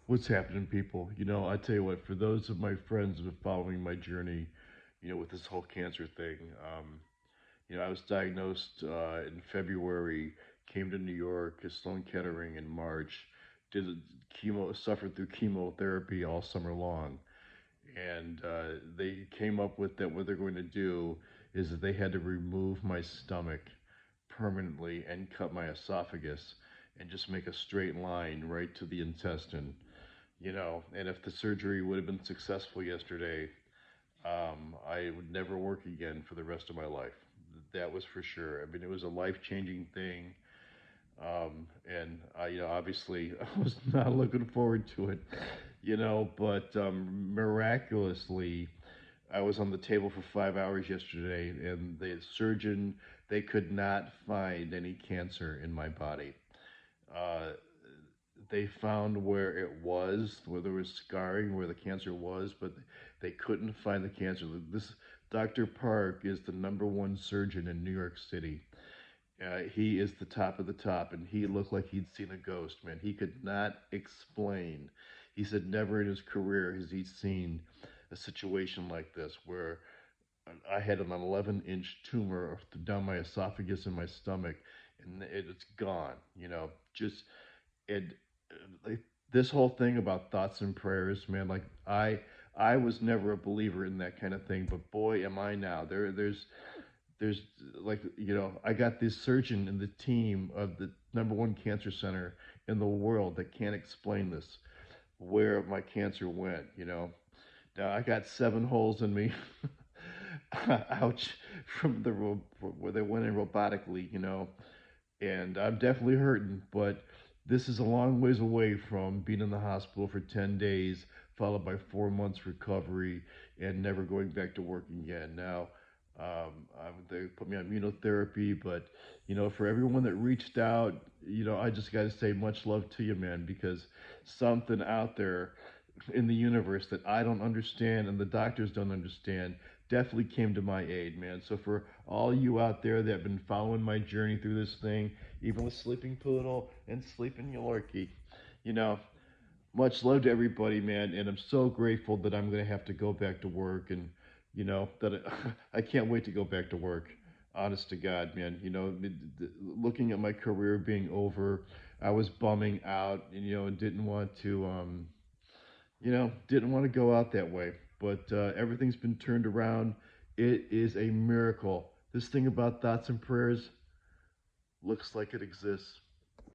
What's happening, people? I tell you what, for those of my friends who have been following my journey, with this whole cancer thing, I was diagnosed in February, came to New York, at Sloan Kettering in March, did suffered through chemotherapy all summer long, and they came up with that what they're going to do is that they had to remove my stomach permanently and cut my esophagus and just make a straight line right to the intestine. And if the surgery would have been successful yesterday, I would never work again for the rest of my life. That was for sure. I mean, it was a life changing thing. And obviously, I was not looking forward to it, but miraculously, I was on the table for 5 hours yesterday, and the surgeon, they could not find any cancer in my body. Uh, they found where it was, where there was scarring, where the cancer was, but they couldn't find the cancer. This Dr. Park is the number one surgeon in New York City. He is the top of the top, and he looked like he'd seen a ghost, man. He could not explain. He said never in his career has he seen a situation like this where I had an 11-inch tumor down my esophagus and my stomach, and it's gone. Just and like this whole thing about thoughts and prayers, man. Like I was never a believer in that kind of thing, but boy, am I now. There's like I got this surgeon in the team of the number one cancer center in the world that can't explain this, where my cancer went. Now I got 7 holes in me. Ouch, from where they went in robotically. And I'm definitely hurting, but this is a long ways away from being in the hospital for 10 days, followed by 4 months recovery, and never going back to work again. Now, they put me on immunotherapy, but for everyone that reached out, I just got to say much love to you, man, because something out there in the universe that I don't understand and the doctors don't understand definitely came to my aid, man. So for all you out there that have been following my journey through this thing, even with Sleeping Poodle and Sleeping Yorkie, you know, much love to everybody, man. And I'm so grateful that I'm going to have to go back to work and, that I can't wait to go back to work. Honest to God, man. Looking at my career being over, I was bumming out, and didn't want to go out that way. But everything's been turned around. It is a miracle. This thing about thoughts and prayers looks like it exists.